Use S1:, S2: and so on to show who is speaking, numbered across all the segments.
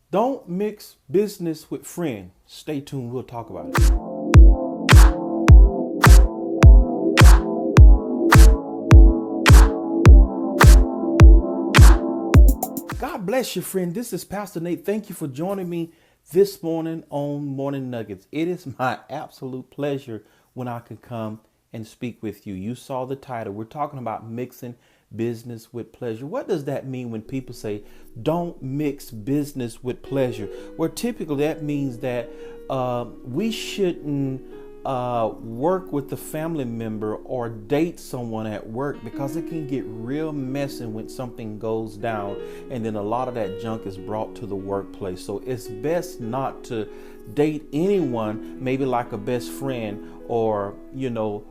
S1: Don't mix business with friend. Stay tuned. We'll talk about it. God bless you, friend. This is Pastor Nate. Thank you for joining me this morning on Morning Nuggets. It is my absolute pleasure when I can come and speak with you. You saw the title. We're talking about mixing business with pleasure. What does that mean when people say don't mix business with pleasure? Well, typically that means that we shouldn't work with the family member or date someone at work, because it can get real messy when something goes down and then a lot of that junk is brought to the workplace. So it's best not to date anyone, maybe like a best friend, or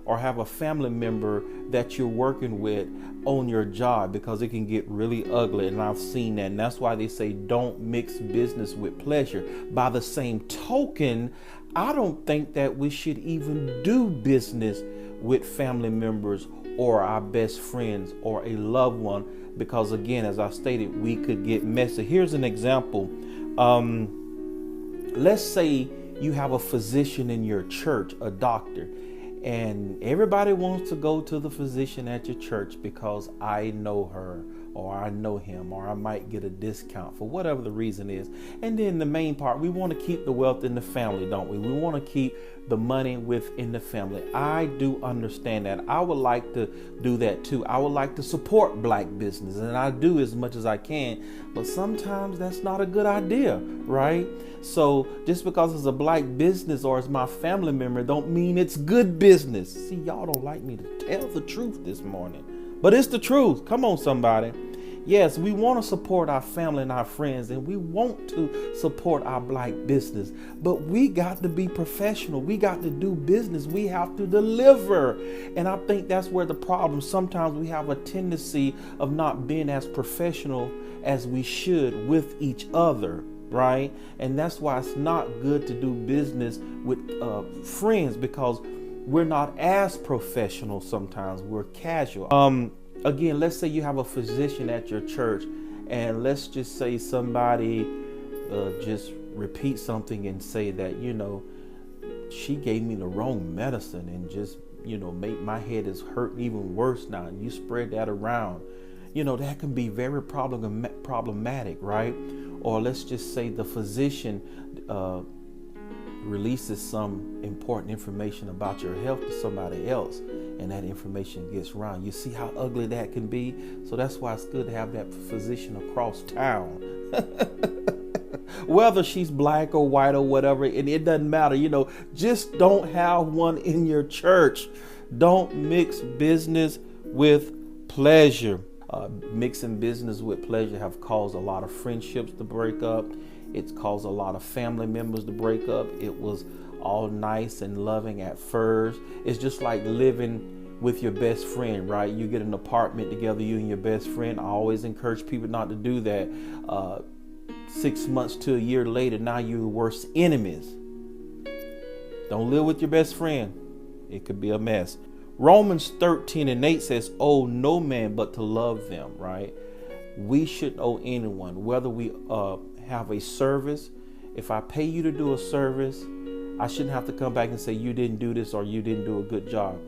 S1: or have a family member that you're working with on your job, because it can get really ugly. And I've seen that, and that's why they say don't mix business with pleasure. By the same token, I don't think that we should even do business with family members or our best friends or a loved one, because again, as I stated, we could get messy. Here's an example. Let's say you have a physician in your church, a doctor, and everybody wants to go to the physician at your church because I know her or I know him, or I might get a discount for whatever the reason is. And then the main part, we want to keep the wealth in the family, don't we? We want to keep the money within the family. I do understand that. I would like to do that too. I would like to support black business, and I do as much as I can, but sometimes that's not a good idea, right? So just because it's a black business or it's my family member don't mean it's good business. See, y'all don't like me to tell the truth this morning, but it's the truth. Come on, somebody. Yes, we want to support our family and our friends, and we want to support our black business, but we got to be professional. We got to do business. We have to deliver. And I think that's where the problem, sometimes we have a tendency of not being as professional as we should with each other, right? And that's why it's not good to do business with friends, because we're not as professional. Sometimes we're casual. Again, let's say you have a physician at your church, and let's just say somebody just repeat something and say that, she gave me the wrong medicine and just, make my head is hurting even worse now. And you spread that around, that can be very problematic, right? Or let's just say the physician releases some important information about your health to somebody else, and that information gets around. You see how ugly that can be? So that's why it's good to have that physician across town. Whether she's black or white or whatever, and it doesn't matter, just don't have one in your church. Don't mix business with pleasure. Mixing business with pleasure have caused a lot of friendships to break up. It's caused a lot of family members to break up. It was all nice and loving at first. It's just like living with your best friend, right? You get an apartment together, you and your best friend. I always encourage people not to do that. 6 months to a year later, now you're the worst enemies. Don't live with your best friend. It could be a mess. Romans 13:8 says, owe no man but to love them, right? We shouldn't owe anyone, whether we have a service. If I pay you to do a service, I shouldn't have to come back and say you didn't do this or you didn't do a good job.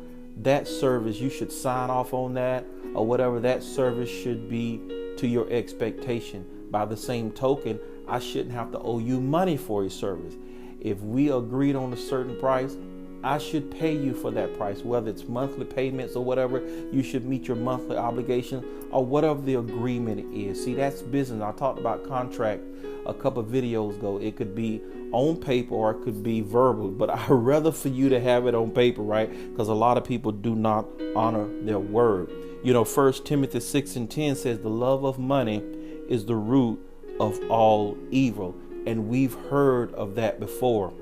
S1: That service, you should sign off on that, or whatever that service should be to your expectation. By the same token, I shouldn't have to owe you money for a service. If we agreed on a certain price, I should pay you for that price, whether it's monthly payments or whatever. You should meet your monthly obligation or whatever the agreement is. See, that's business. I talked about contract a couple of videos ago. It could be on paper or it could be verbal, but I'd rather for you to have it on paper, right? Because a lot of people do not honor their word. 1 Timothy 6:10 says the love of money is the root of all evil. And we've heard of that before.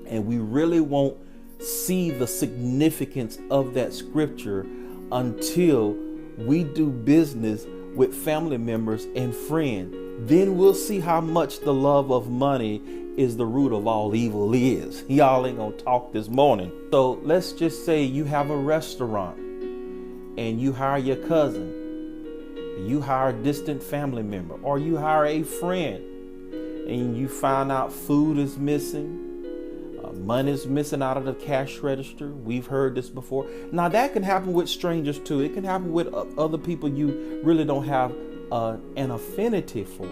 S1: And we really won't see the significance of that scripture until we do business with family members and friends. Then we'll see how much the love of money is the root of all evil is. Y'all ain't gonna talk this morning. So let's just say you have a restaurant and you hire your cousin, you hire a distant family member, or you hire a friend, and you find out food is missing, money's missing out of the cash register. We've heard this before. Now that can happen with strangers too. It can happen with other people you really don't have an affinity for,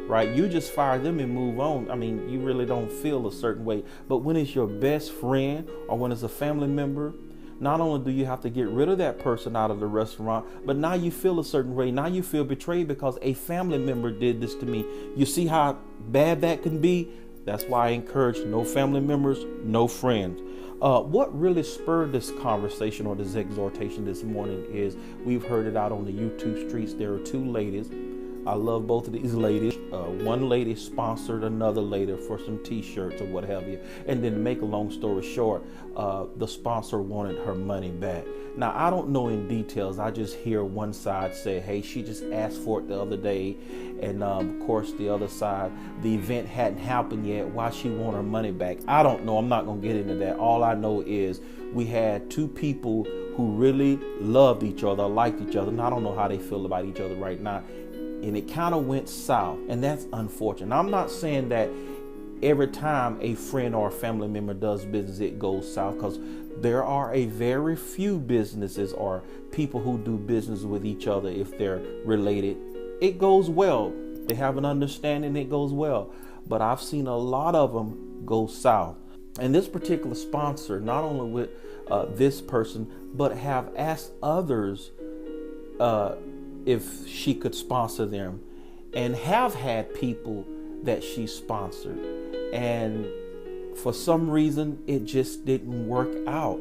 S1: right? You just fire them and move on. I mean, you really don't feel a certain way. But when it's your best friend or when it's a family member, not only do you have to get rid of that person out of the restaurant, but now you feel a certain way. Now you feel betrayed because a family member did this to me. You see how bad that can be? That's why I encourage no family members, no friends. What really spurred this conversation or this exhortation this morning is we've heard it out on the YouTube streets. There are two ladies. I love both of these ladies. One lady sponsored another lady for some t-shirts or what have you. And then to make a long story short, the sponsor wanted her money back. Now, I don't know in details. I just hear one side say, hey, she just asked for it the other day. And of course, the other side, the event hadn't happened yet. Why she want her money back? I don't know. I'm not going to get into that. All I know is we had two people who really loved each other, liked each other. And I don't know how they feel about each other right now. And it kind of went south, and that's unfortunate. I'm not saying that every time a friend or a family member does business, it goes south, because there are a very few businesses or people who do business with each other. If they're related, it goes well. They have an understanding, it goes well. But I've seen a lot of them go south. And this particular sponsor, not only with this person, but have asked others if she could sponsor them, and have had people that she sponsored, and for some reason it just didn't work out.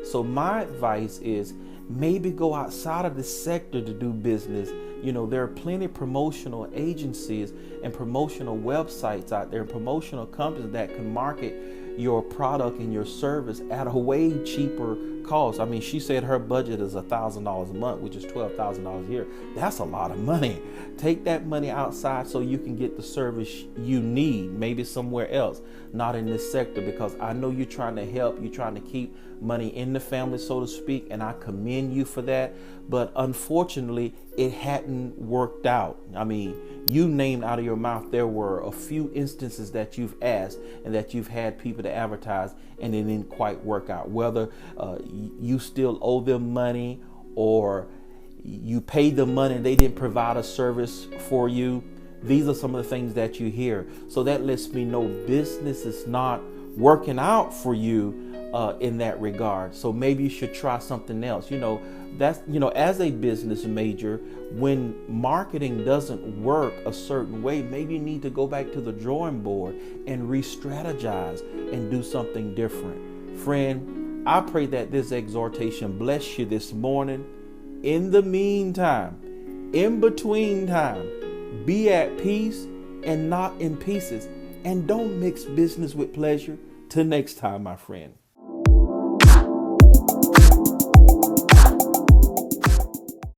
S1: So my advice is maybe go outside of the sector to do business. You know, there are plenty of promotional agencies and promotional websites out there, promotional companies that can market your product and your service at a way cheaper cost. I mean, she said her budget is $1,000 a month, which is $12,000 a year. That's a lot of money. Take that money outside so you can get the service you need, maybe somewhere else, not in this sector, because I know you're trying to help, you're trying to keep money in the family, so to speak, and I commend you for that. But unfortunately, it hadn't worked out. I mean, you named out of your mouth there were a few instances that you've asked and that you've had people to advertise, and it didn't quite work out. Whether you still owe them money, or you paid them money and they didn't provide a service for you. These are some of the things that you hear. So that lets me know business is not working out for you in that regard. So maybe you should try something else. As a business major, when marketing doesn't work a certain way, maybe you need to go back to the drawing board and re-strategize and do something different. Friend, I pray that this exhortation bless you this morning. In the meantime, in between time, be at peace and not in pieces. And don't mix business with pleasure. Till next time, my friend.